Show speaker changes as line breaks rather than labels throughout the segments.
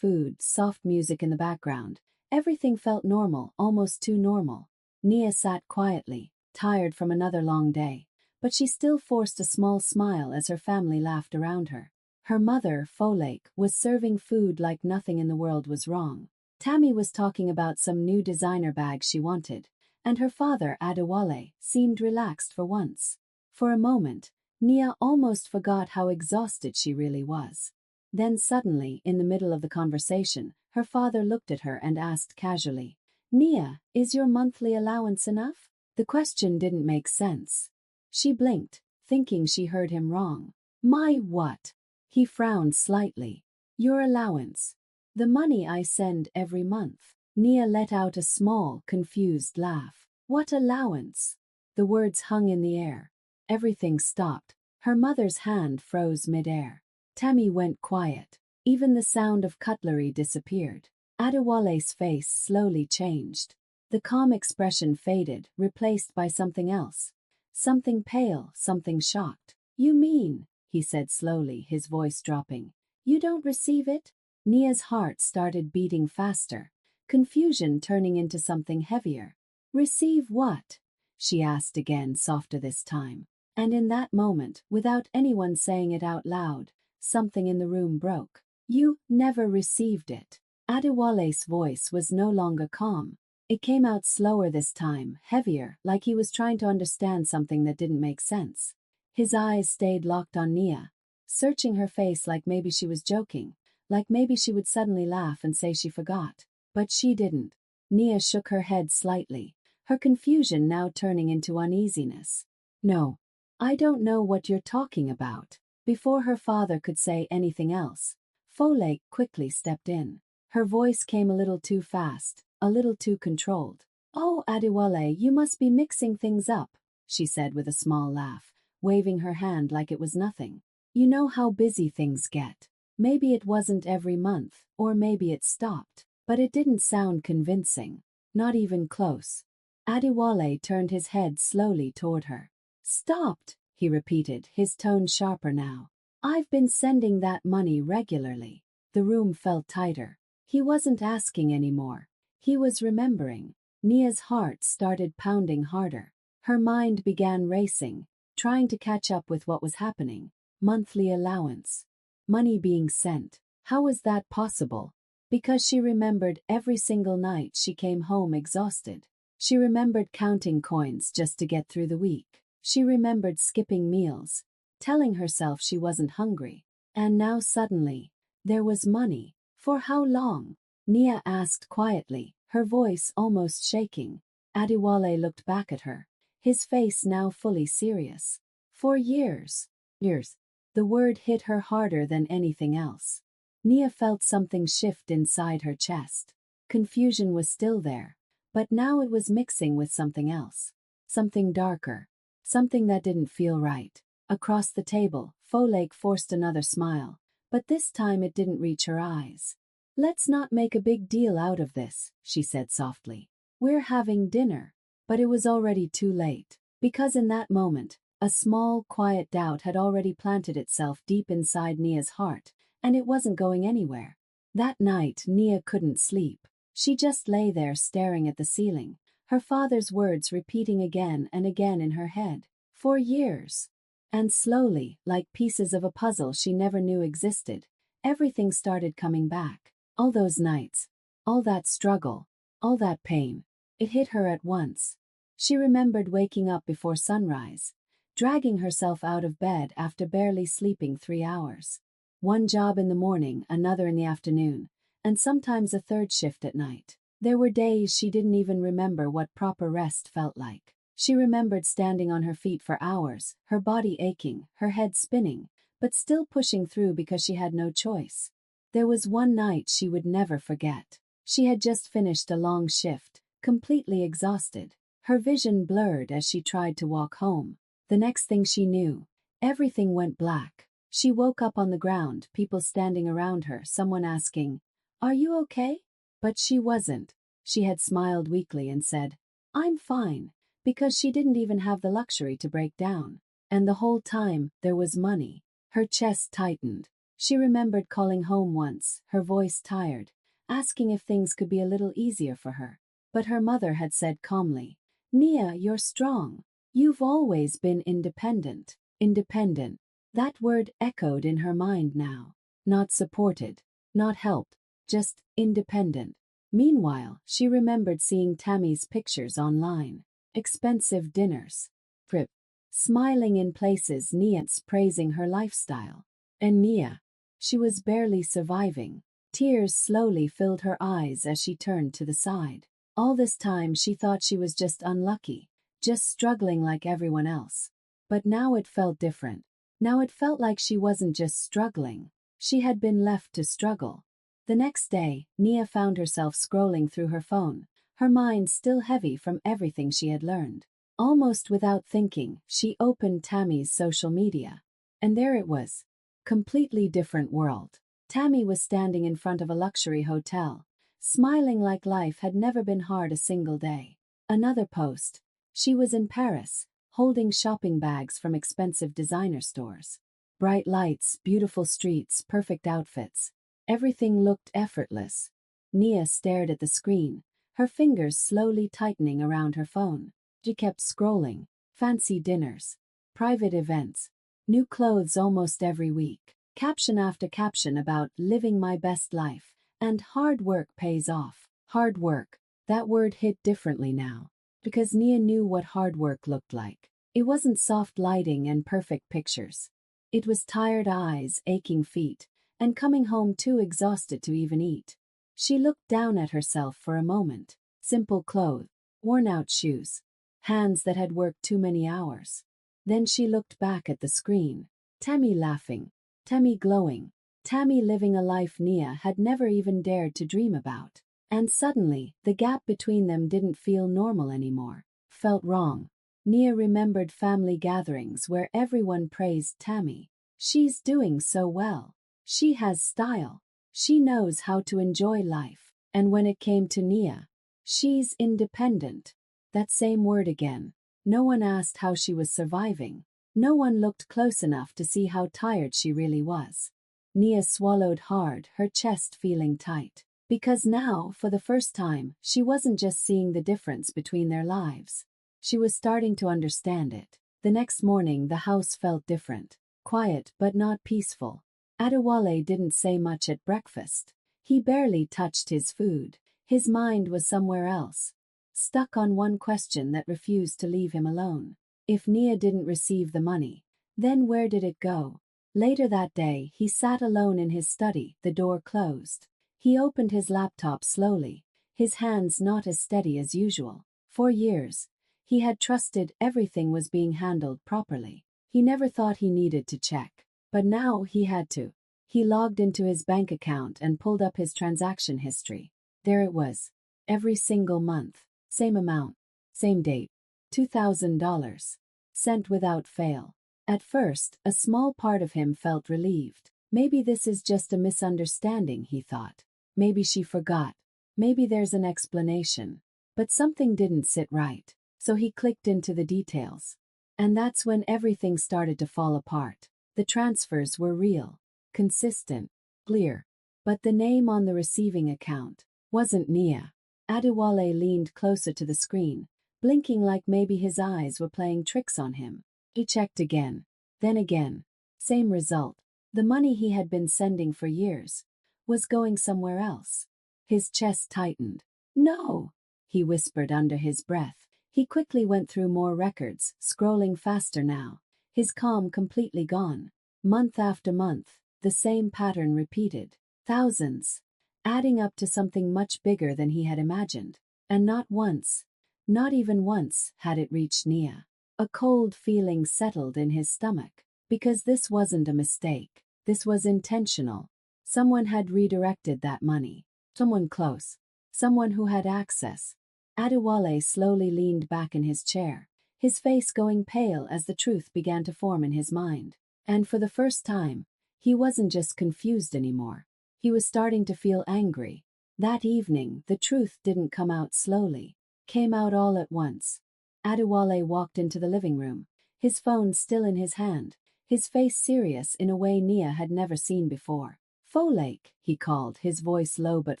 food, soft music in the background. Everything felt normal, almost too normal. Nia sat quietly, tired from another long day, but she still forced a small smile as her family laughed around her. Her mother, Folake, was serving food like nothing in the world was wrong. Tammy was talking about some new designer bag she wanted, and her father, Adewale, seemed relaxed for once. For a moment, Nia almost forgot how exhausted she really was. Then suddenly, in the middle of the conversation, her father looked at her and asked casually, "Nia, is your monthly allowance enough?" The question didn't make sense. She blinked, thinking she heard him wrong. "My what?" He frowned slightly. "Your allowance. The money I send every month." Nia let out a small, confused laugh. "What allowance?" The words hung in the air. Everything stopped. Her mother's hand froze mid-air. Tammy went quiet. Even the sound of cutlery disappeared. Adewale's face slowly changed. The calm expression faded, replaced by something else. Something pale, something shocked. "You mean," he said slowly, his voice dropping, "you don't receive it?" Nia's heart started beating faster, confusion turning into something heavier. "Receive what?" she asked again, softer this time. And in that moment, without anyone saying it out loud, something in the room broke. "You never received it." Adewale's voice was no longer calm. It came out slower this time, heavier, like he was trying to understand something that didn't make sense. His eyes stayed locked on Nia, searching her face like maybe she was joking, like maybe she would suddenly laugh and say she forgot. But she didn't. Nia shook her head slightly, her confusion now turning into uneasiness. "No. I don't know what you're talking about." Before her father could say anything else, Folake quickly stepped in. Her voice came a little too fast, a little too controlled. "Oh, Adewale, you must be mixing things up," she said with a small laugh, waving her hand like it was nothing. "You know how busy things get. Maybe it wasn't every month, or maybe it stopped." But it didn't sound convincing. Not even close. Adewale turned his head slowly toward her. "Stopped," he repeated, his tone sharper now. "I've been sending that money regularly." The room felt tighter. He wasn't asking anymore. He was remembering. Nia's heart started pounding harder. Her mind began racing, trying to catch up with what was happening. Monthly allowance. Money being sent. How was that possible? Because she remembered every single night she came home exhausted. She remembered counting coins just to get through the week. She remembered skipping meals, telling herself she wasn't hungry. And now suddenly, there was money. For how long? Nia asked quietly, her voice almost shaking. Adewale looked back at her, his face now fully serious. "For years." Years. The word hit her harder than anything else. Nia felt something shift inside her chest. Confusion was still there, but now it was mixing with something else. Something darker. Something that didn't feel right. Across the table, Folake forced another smile, but this time it didn't reach her eyes. "Let's not make a big deal out of this," she said softly. "We're having dinner." But it was already too late, because in that moment, a small, quiet doubt had already planted itself deep inside Nia's heart, and it wasn't going anywhere. That night, Nia couldn't sleep. She just lay there staring at the ceiling, her father's words repeating again and again in her head. "For years." And slowly, like pieces of a puzzle she never knew existed, everything started coming back. All those nights, all that struggle, all that pain. It hit her at once. She remembered waking up before sunrise, dragging herself out of bed after barely sleeping 3 hours. One job in the morning, another in the afternoon, and sometimes a third shift at night. There were days she didn't even remember what proper rest felt like. She remembered standing on her feet for hours, her body aching, her head spinning, but still pushing through because she had no choice. There was one night she would never forget. She had just finished a long shift, completely exhausted. Her vision blurred as she tried to walk home. The next thing she knew, everything went black. She woke up on the ground, people standing around her, someone asking, "Are you okay?" But she wasn't. She had smiled weakly and said, "I'm fine," because she didn't even have the luxury to break down. And the whole time, there was money. Her chest tightened. She remembered calling home once, her voice tired, asking if things could be a little easier for her. But her mother had said calmly, "Nia, you're strong. You've always been independent." Independent. That word echoed in her mind now. Not supported, not helped, just independent. Meanwhile, she remembered seeing Tammy's pictures online. Expensive dinners. Trip. Smiling in places, Nia's praising her lifestyle. And Nia. She was barely surviving. Tears slowly filled her eyes as she turned to the side. All this time she thought she was just unlucky, just struggling like everyone else. But now it felt different. Now it felt like she wasn't just struggling. She had been left to struggle. The next day, Nia found herself scrolling through her phone, her mind still heavy from everything she had learned. Almost without thinking, she opened Tammy's social media. And there it was. Completely different world. Tammy was standing in front of a luxury hotel, smiling like life had never been hard a single day. Another post. She was in Paris, holding shopping bags from expensive designer stores. Bright lights, beautiful streets, perfect outfits. Everything looked effortless. Nia stared at the screen, her fingers slowly tightening around her phone. She kept scrolling. Fancy dinners. Private events. New clothes almost every week. Caption after caption about living my best life. And hard work pays off. Hard work. That word hit differently now. Because Nia knew what hard work looked like. It wasn't soft lighting and perfect pictures. It was tired eyes, aching feet, and coming home too exhausted to even eat. She looked down at herself for a moment. Simple clothes, worn-out shoes, hands that had worked too many hours. Then she looked back at the screen. Tammy laughing, Tammy glowing, Tammy living a life Nia had never even dared to dream about. And suddenly, the gap between them didn't feel normal anymore. Felt wrong. Nia remembered family gatherings where everyone praised Tammy. She's doing so well. She has style. She knows how to enjoy life. And when it came to Nia, she's independent. That same word again. No one asked how she was surviving. No one looked close enough to see how tired she really was. Nia swallowed hard, her chest feeling tight. Because now, for the first time, she wasn't just seeing the difference between their lives. She was starting to understand it. The next morning, the house felt different. Quiet, but not peaceful. Adewale didn't say much at breakfast. He barely touched his food. His mind was somewhere else. Stuck on one question that refused to leave him alone. If Nia didn't receive the money, then where did it go? Later that day, he sat alone in his study, the door closed. He opened his laptop slowly, his hands not as steady as usual. For years, he had trusted everything was being handled properly. He never thought he needed to check. But now he had to. He logged into his bank account and pulled up his transaction history. There it was. Every single month. Same amount. Same date. $2,000. Sent without fail. At first, a small part of him felt relieved. Maybe this is just a misunderstanding, he thought. Maybe she forgot. Maybe there's an explanation. But something didn't sit right. So he clicked into the details. And that's when everything started to fall apart. The transfers were real, consistent, clear. But the name on the receiving account wasn't Nia. Adewale leaned closer to the screen, blinking like maybe his eyes were playing tricks on him. He checked again, then again. Same result. The money he had been sending for years was going somewhere else. His chest tightened. No, he whispered under his breath. He quickly went through more records, scrolling faster now. His calm completely gone. Month after month, the same pattern repeated. Thousands, adding up to something much bigger than he had imagined. And not once, not even once, had it reached Nia. A cold feeling settled in his stomach. Because this wasn't a mistake. This was intentional. Someone had redirected that money. Someone close. Someone who had access. Adewale slowly leaned back in his chair, his face going pale as the truth began to form in his mind. And for the first time, he wasn't just confused anymore. He was starting to feel angry. That evening, the truth didn't come out slowly. Came out all at once. Adewale walked into the living room, his phone still in his hand, his face serious in a way Nia had never seen before. "Folake," he called, his voice low but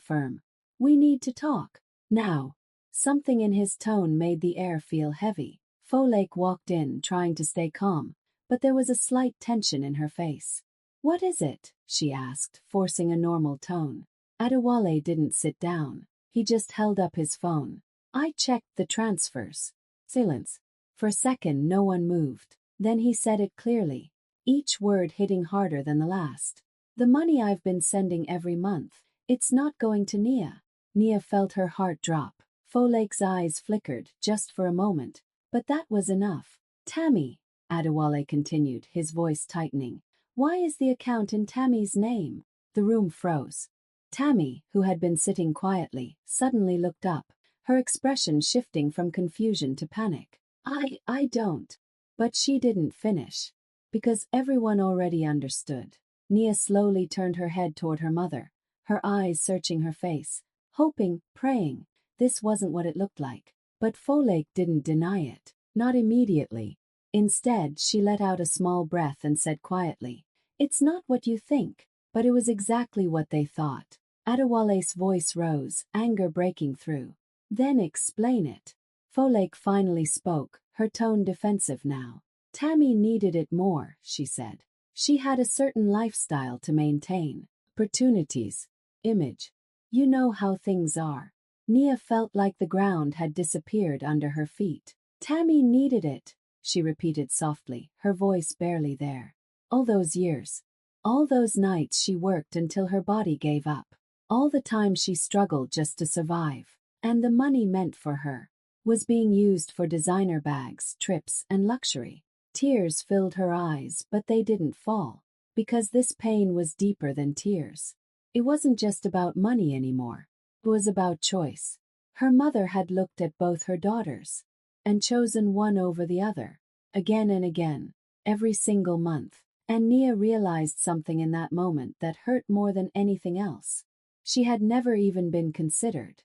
firm. "We need to talk. Now." Something in his tone made the air feel heavy. Folake walked in, trying to stay calm, but there was a slight tension in her face. "What is it?" she asked, forcing a normal tone. Adewale didn't sit down. He just held up his phone. "I checked the transfers." Silence. For a second no one moved. Then he said it clearly, each word hitting harder than the last. "The money I've been sending every month, it's not going to Nia." Nia felt her heart drop. Folake's eyes flickered, just for a moment, but that was enough. "Tammy," Adewale continued, his voice tightening, "why is the account in Tammy's name?" The room froze. Tammy, who had been sitting quietly, suddenly looked up, her expression shifting from confusion to panic. I don't." But she didn't finish. Because everyone already understood. Nia slowly turned her head toward her mother, her eyes searching her face, hoping, praying. This wasn't what it looked like. But Folake didn't deny it. Not immediately. Instead, she let out a small breath and said quietly, "It's not what you think." But it was exactly what they thought. Adewale's voice rose, anger breaking through. "Then explain it." Folake finally spoke, her tone defensive now. "Tammy needed it more," she said. "She had a certain lifestyle to maintain. Opportunities. Image. You know how things are." Nia felt like the ground had disappeared under her feet. "Tammy needed it," she repeated softly, her voice barely there. "All those years. All those nights she worked until her body gave up. All the time she struggled just to survive. And the money meant for her was being used for designer bags, trips, and luxury." Tears filled her eyes, but they didn't fall. Because this pain was deeper than tears. It wasn't just about money anymore. It was about choice. Her mother had looked at both her daughters and chosen one over the other, again and again, every single month. And Nia realized something in that moment that hurt more than anything else. She had never even been considered.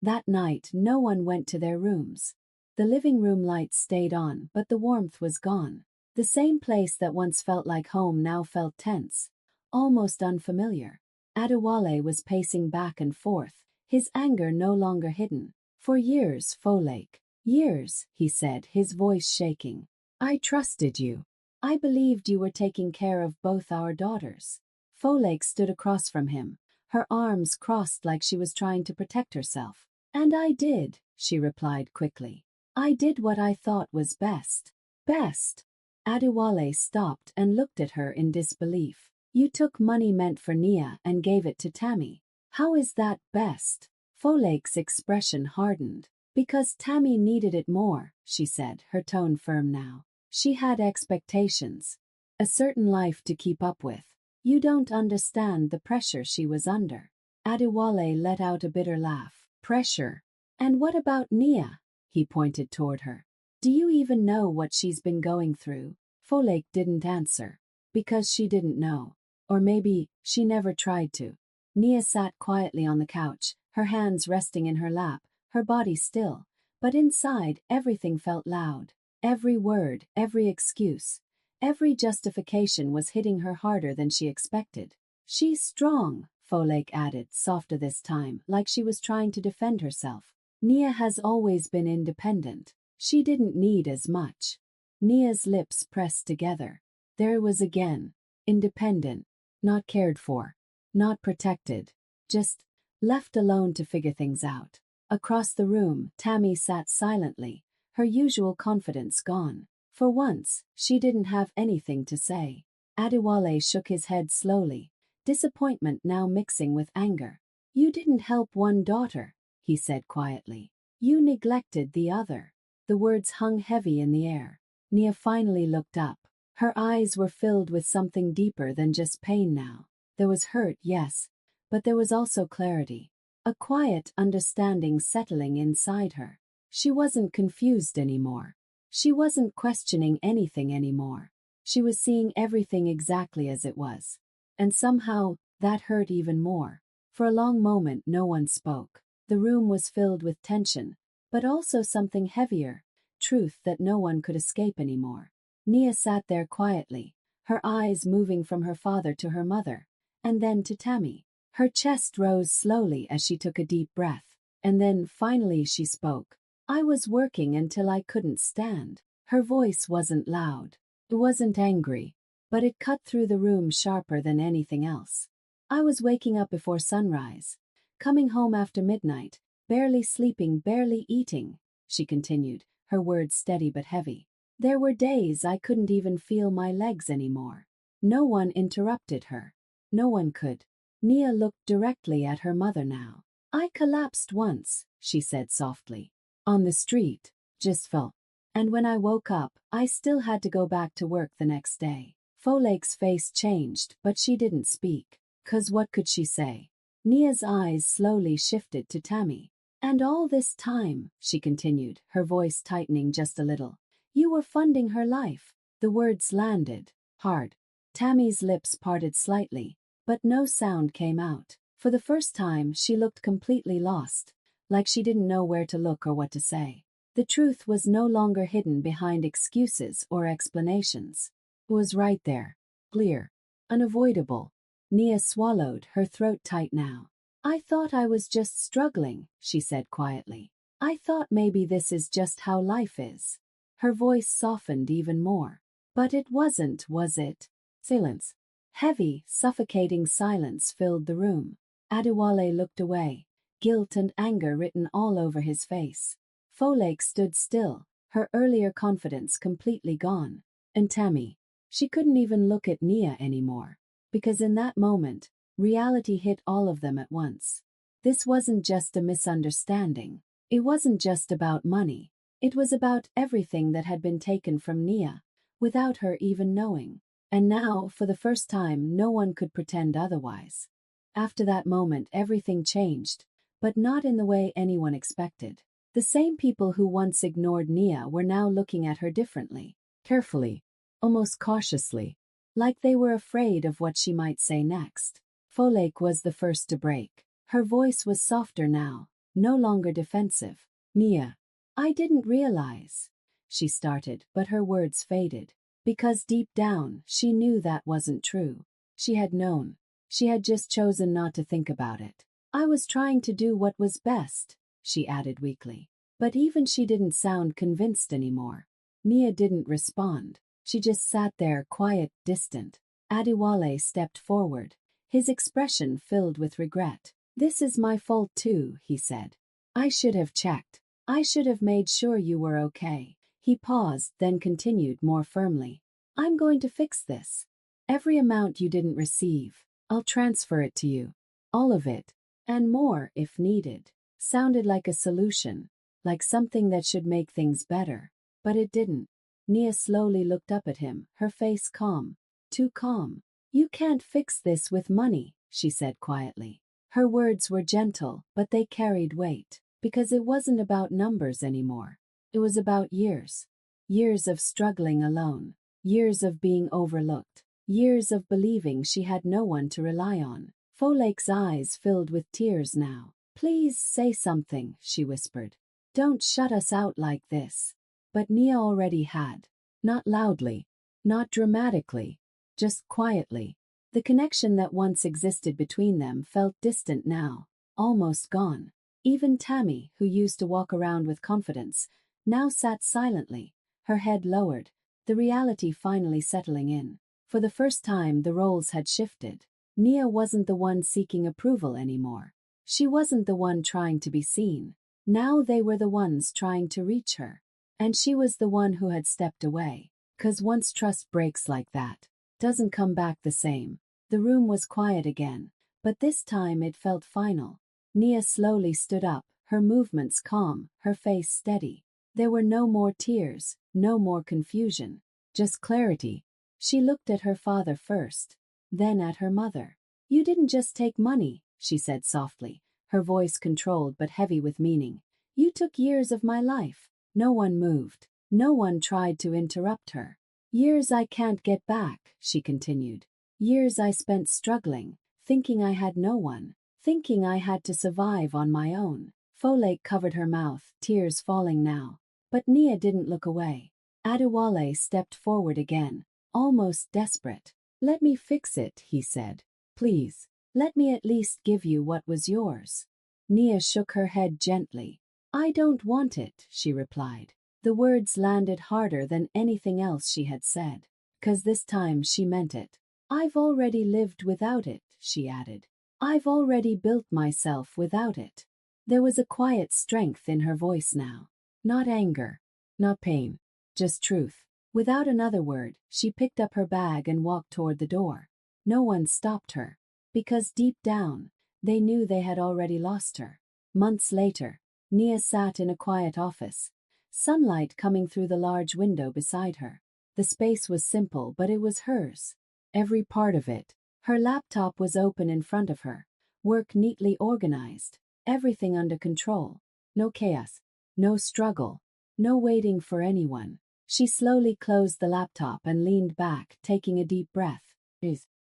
That night, no one went to their rooms. The living room lights stayed on, but the warmth was gone. The same place that once felt like home now felt tense, almost unfamiliar. Adewale was pacing back and forth, his anger no longer hidden. "For years, Folake. Years," he said, his voice shaking. "I trusted you. I believed you were taking care of both our daughters." Folake stood across from him, her arms crossed like she was trying to protect herself. "And I did," she replied quickly. "I did what I thought was best." "Best?" Adewale stopped and looked at her in disbelief. "You took money meant for Nia and gave it to Tammy. How is that best?" Folake's expression hardened. "Because Tammy needed it more," she said, her tone firm now. "She had expectations. A certain life to keep up with. You don't understand the pressure she was under." Adewale let out a bitter laugh. "Pressure? And what about Nia?" He pointed toward her. "Do you even know what she's been going through?" Folake didn't answer. Because she didn't know. Or maybe she never tried to. Nia sat quietly on the couch, her hands resting in her lap, her body still. But inside, everything felt loud. Every word, every excuse, every justification was hitting her harder than she expected. "She's strong," Folake added, softer this time, like she was trying to defend herself. "Nia has always been independent. She didn't need as much." Nia's lips pressed together. There it was again. Independent. Not cared for. Not protected. Just left alone to figure things out. Across the room, Tammy sat silently, her usual confidence gone. For once, she didn't have anything to say. Adewale shook his head slowly, disappointment now mixing with anger. "You didn't help one daughter," he said quietly. "You neglected the other." The words hung heavy in the air. Nia finally looked up. Her eyes were filled with something deeper than just pain now. There was hurt, yes, but there was also clarity. A quiet understanding settling inside her. She wasn't confused anymore. She wasn't questioning anything anymore. She was seeing everything exactly as it was. And somehow, that hurt even more. For a long moment no one spoke. The room was filled with tension, but also something heavier, truth that no one could escape anymore. Nia sat there quietly, her eyes moving from her father to her mother, and then to Tammy. Her chest rose slowly as she took a deep breath, and then finally she spoke. I was working until I couldn't stand. Her voice wasn't loud. It wasn't angry, but it cut through the room sharper than anything else. I was waking up before sunrise, coming home after midnight, barely sleeping, barely eating, she continued, her words steady but heavy. There were days I couldn't even feel my legs anymore. No one interrupted her. No one could. Nia looked directly at her mother now. I collapsed once, she said softly. On the street. Just fell. And when I woke up, I still had to go back to work the next day. Folake's face changed, but she didn't speak. 'Cause what could she say? Nia's eyes slowly shifted to Tammy. And all this time, she continued, her voice tightening just a little, you were funding her life. The words landed hard. Tammy's lips parted slightly, but no sound came out. For the first time, she looked completely lost, like she didn't know where to look or what to say. The truth was no longer hidden behind excuses or explanations. It was right there, clear, unavoidable. Nia swallowed, her throat tight now. I thought I was just struggling, she said quietly. I thought maybe this is just how life is. Her voice softened even more. But it wasn't, was it? Silence. Heavy, suffocating silence filled the room. Adewale looked away, guilt and anger written all over his face. Folake stood still, her earlier confidence completely gone. And Tammy. She couldn't even look at Nia anymore. Because in that moment, reality hit all of them at once. This wasn't just a misunderstanding. It wasn't just about money. It was about everything that had been taken from Nia, without her even knowing. And now, for the first time, no one could pretend otherwise. After that moment, everything changed, but not in the way anyone expected. The same people who once ignored Nia were now looking at her differently, carefully, almost cautiously, like they were afraid of what she might say next. Folake was the first to break. Her voice was softer now, no longer defensive. Nia, I didn't realize, she started, but her words faded. Because deep down, she knew that wasn't true. She had known. She had just chosen not to think about it. I was trying to do what was best, she added weakly. But even she didn't sound convinced anymore. Nia didn't respond. She just sat there, quiet, distant. Adewale stepped forward, his expression filled with regret. This is my fault too, he said. I should have checked. I should have made sure you were okay. He paused, then continued more firmly. I'm going to fix this. Every amount you didn't receive, I'll transfer it to you. All of it, and more if needed. Sounded like a solution, like something that should make things better. But it didn't. Nia slowly looked up at him, her face calm. Too calm. You can't fix this with money, she said quietly. Her words were gentle, but they carried weight, because it wasn't about numbers anymore. It was about years. Years of struggling alone. Years of being overlooked. Years of believing she had no one to rely on. Folake's eyes filled with tears now. Please say something, she whispered. Don't shut us out like this. But Nia already had. Not loudly. Not dramatically. Just quietly. The connection that once existed between them felt distant now. Almost gone. Even Tammy, who used to walk around with confidence, now sat silently, her head lowered, the reality finally settling in. For the first time, the roles had shifted. Nia wasn't the one seeking approval anymore. She wasn't the one trying to be seen. Now they were the ones trying to reach her. And she was the one who had stepped away. 'Cause once trust breaks like that, doesn't come back the same. The room was quiet again, but this time it felt final. Nia slowly stood up, her movements calm, her face steady. There were no more tears, no more confusion, just clarity. She looked at her father first, then at her mother. You didn't just take money, she said softly, her voice controlled but heavy with meaning. You took years of my life. No one moved. No one tried to interrupt her. Years I can't get back, she continued. Years I spent struggling, thinking I had no one, thinking I had to survive on my own. Folake covered her mouth, tears falling now. But Nia didn't look away. Adewale stepped forward again, almost desperate. "Let me fix it," he said. "Please. Let me at least give you what was yours." Nia shook her head gently. "I don't want it," she replied. The words landed harder than anything else she had said. "'Cause this time she meant it. I've already lived without it," she added. "I've already built myself without it." There was a quiet strength in her voice now. Not anger, not pain, just truth. Without another word, she picked up her bag and walked toward the door. No one stopped her, because deep down, they knew they had already lost her. Months later, Nia sat in a quiet office, sunlight coming through the large window beside her. The space was simple, but it was hers. Every part of it. Her laptop was open in front of her, work neatly organized, everything under control. No chaos, no struggle, no waiting for anyone. She slowly closed the laptop and leaned back, taking a deep breath.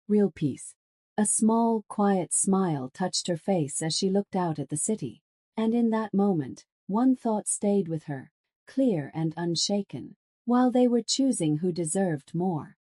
Real peace. A small, quiet smile touched her face as she looked out at the city. And in that moment, one thought stayed with her, clear and unshaken. While they were choosing who deserved more,